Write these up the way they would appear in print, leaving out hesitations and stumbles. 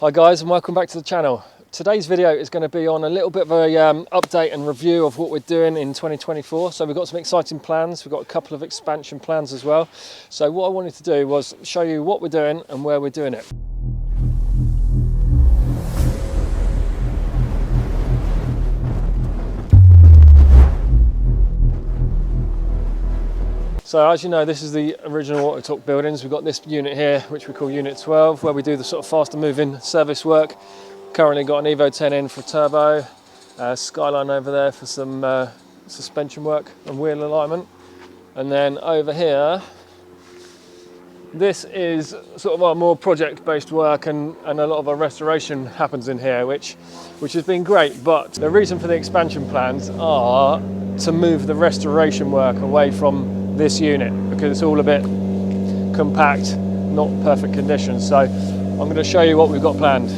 Hi guys, and welcome back to the channel. Today's video is going to be on a little bit of a update and review of what we're doing in 2024. So we've got some exciting plans. We've got a couple of expansion plans as well. So what I wanted to do was show you what we're doing and where we're doing it. So as you know, this is the original AutoTalk buildings. We've got this unit here, which we call Unit 12, where we do the sort of faster moving service work. Currently got an Evo 10 in for turbo, Skyline over there for some suspension work and wheel alignment. And then over here, this is sort of our more project-based work, and a lot of our restoration happens in here, which has been great. But the reason for the expansion plans are to move the restoration work away from this unit, because it's all a bit compact, not perfect condition. So I'm going to show you what we've got planned.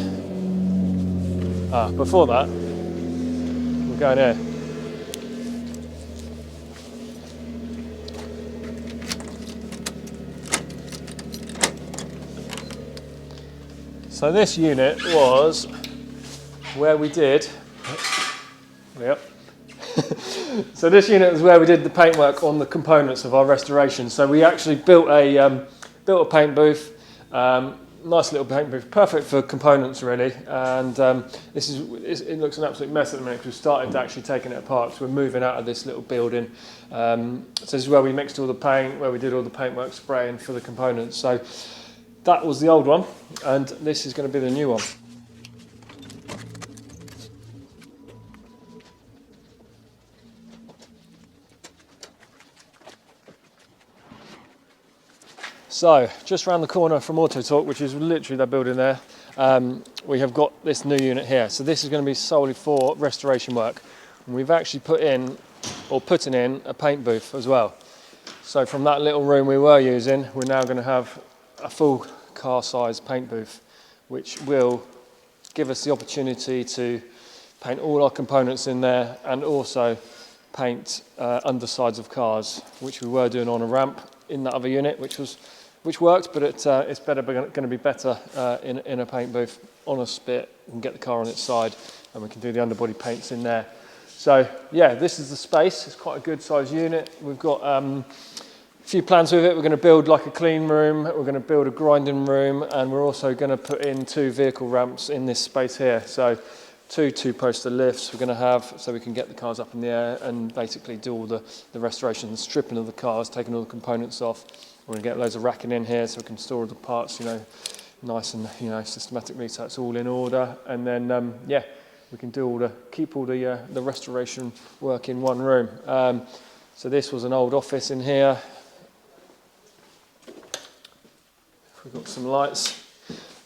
Before that, we're going here. So this unit was where we did, yep. So this unit was where we did the paintwork on the components of our restoration. So we actually built a paint booth, nice little paint booth, perfect for components really. And it looks an absolute mess at the minute because we started actually taking it apart. So we're moving out of this little building. So this is where we mixed all the paint, where we did all the paintwork spraying for the components. So that was the old one, and this is going to be the new one. So, just around the corner from AutoTalk, which is literally that building there, we have got this new unit here. So this is going to be solely for restoration work. And we've actually putting in a paint booth as well. So from that little room we were using, we're now going to have a full car size paint booth, which will give us the opportunity to paint all our components in there, and also paint undersides of cars, which we were doing on a ramp in that other unit, which worked, but it's going to be better in a paint booth on a spit. We can get the car on its side, and we can do the underbody paints in there. So yeah, this is the space. It's quite a good size unit. We've got a few plans with it. We're going to build like a clean room, we're going to build a grinding room, and we're also going to put in 2 vehicle ramps in this space here. So 2 two-poster lifts we're going to have, so we can get the cars up in the air and basically do all the restoration and stripping of the cars, taking all the components off. We're going to get loads of racking in here so we can store all the parts, nice and systematically, so it's all in order. And then yeah, we can do keep all the restoration work in one room. So this was an old office in here. We've got some lights.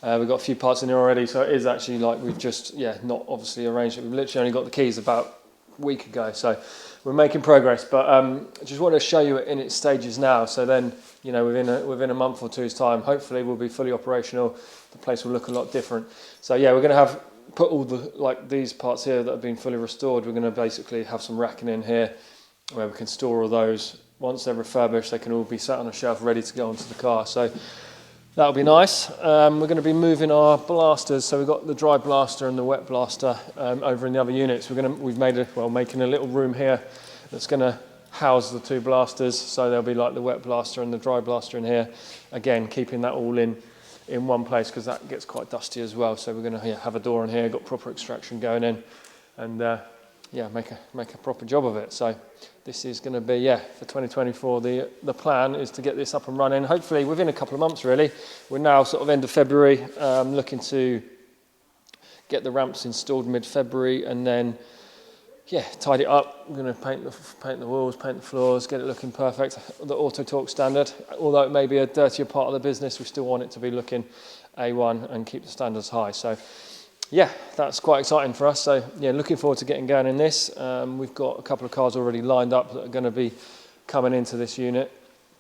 We've got a few parts in here already, so it is actually like we've just, not obviously arranged it. We've literally only got the keys about a week ago, so we're making progress. But I just want to show you it in its stages now, so then, within a month or two's time, hopefully we'll be fully operational. The place will look a lot different. So yeah, we're going to put all these parts here that have been fully restored. We're going to basically have some racking in here where we can store all those. Once they're refurbished, they can all be sat on a shelf ready to go onto the car. So that'll be nice. We're going to be moving our blasters. So we've got the dry blaster and the wet blaster over in the other units. Making a little room here that's going to house the 2 blasters. So there'll be like the wet blaster and the dry blaster in here. Again, keeping that all in one place, because that gets quite dusty as well. So we're going to have a door in here, got proper extraction going in, and make a proper job of it. So this is going to be, for 2024, the plan is to get this up and running, hopefully within a couple of months really. We're now sort of end of February, looking to get the ramps installed mid-February, and then tidy it up. We're going to paint the walls, paint the floors, get it looking perfect, the AutoTalk standard. Although it may be a dirtier part of the business, we still want it to be looking A1 and keep the standards high. So yeah, that's quite exciting for us. So yeah, looking forward to getting going in this. We've got a couple of cars already lined up that are going to be coming into this unit.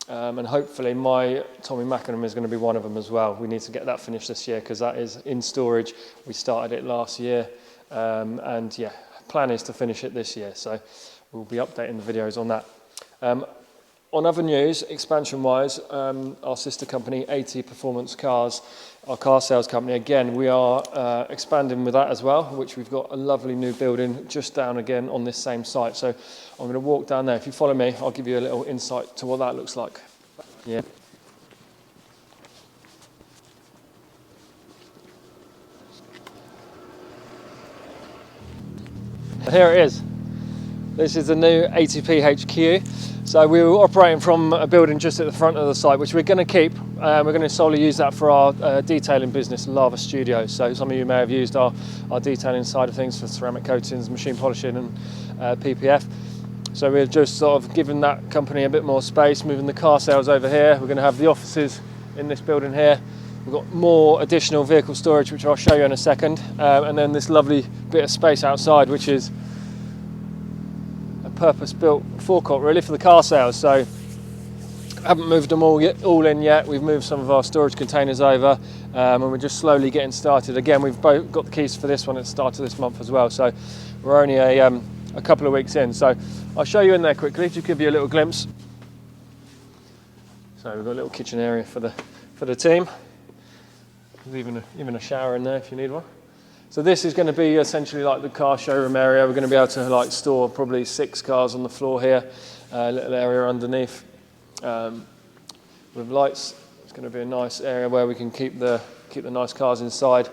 And hopefully my Tommy Mackinum is going to be one of them as well. We need to get that finished this year, because that is in storage. We started it last year. And yeah, plan is to finish it this year. So we'll be updating the videos on that. on other news, expansion-wise, our sister company, AT Performance Cars, our car sales company, again, we are expanding with that as well, which we've got a lovely new building just down again on this same site. So I'm going to walk down there. If you follow me, I'll give you a little insight to what that looks like. Yeah. Here it is. This is the new ATP HQ. So we were operating from a building just at the front of the site, which we're going to keep. We're going to solely use that for our detailing business, Lava Studios. So some of you may have used our detailing side of things for ceramic coatings, machine polishing and PPF. So we're just sort of giving that company a bit more space, moving the car sales over here. We're going to have the offices in this building here. We've got more additional vehicle storage, which I'll show you in a second. And then this lovely bit of space outside, which is a purpose-built forecourt really for the car sales. So I haven't moved them all in yet. We've moved some of our storage containers over and we're just slowly getting started. Again, we've both got the keys for this one at the start of this month as well. So we're only a couple of weeks in. So I'll show you in there quickly to give you a little glimpse. So we've got a little kitchen area for the team. There's even a shower in there if you need one. So this is going to be essentially like the car showroom area. We're going to be able to like store probably 6 cars on the floor here, a little area underneath with lights. It's going to be a nice area where we can keep the nice cars inside,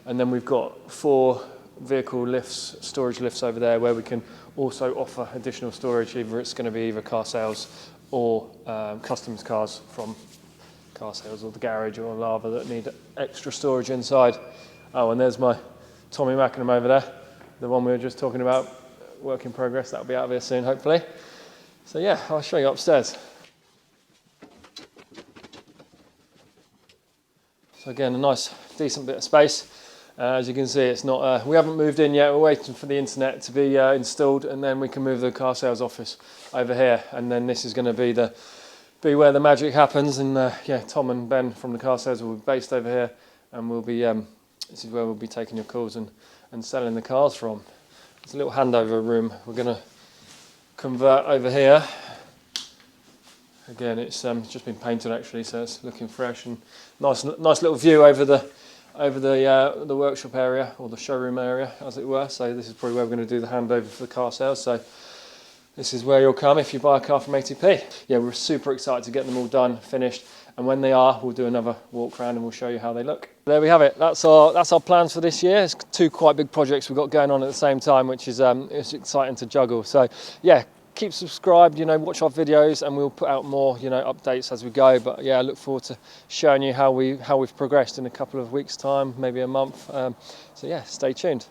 and then we've got 4 vehicle lifts, storage lifts over there where we can also offer additional storage. It's going to be either car sales or customs cars from car sales or the garage or Lava that need extra storage inside. Oh, and there's my Tommy Mackinham over there, the one we were just talking about, work in progress. That'll be out of here soon, hopefully. So yeah, I'll show you upstairs. So again, a nice, decent bit of space. As you can see, it's not. We haven't moved in yet. We're waiting for the internet to be installed, and then we can move the car sales office over here. And then this is going to be where the magic happens. And yeah, Tom and Ben from the car sales will be based over here, and we'll be. This is where we'll be taking your calls and selling the cars from. It's a little handover room. We're going to convert over here. Again, it's just been painted actually, so it's looking fresh and nice little view over the workshop area or the showroom area, as it were. So this is probably where we're going to do the handover for the car sales. So this is where you'll come if you buy a car from ATP. Yeah, we're super excited to get them all done, finished, and when they are, we'll do another walk around and we'll show you how they look. There we have it. That's our plans for this year. It's 2 quite big projects we've got going on at the same time, which is it's exciting to juggle. So yeah, keep subscribed, watch our videos, and we'll put out more, updates as we go. But yeah, I look forward to showing you how we've progressed in a couple of weeks' time, maybe a month. So yeah, stay tuned.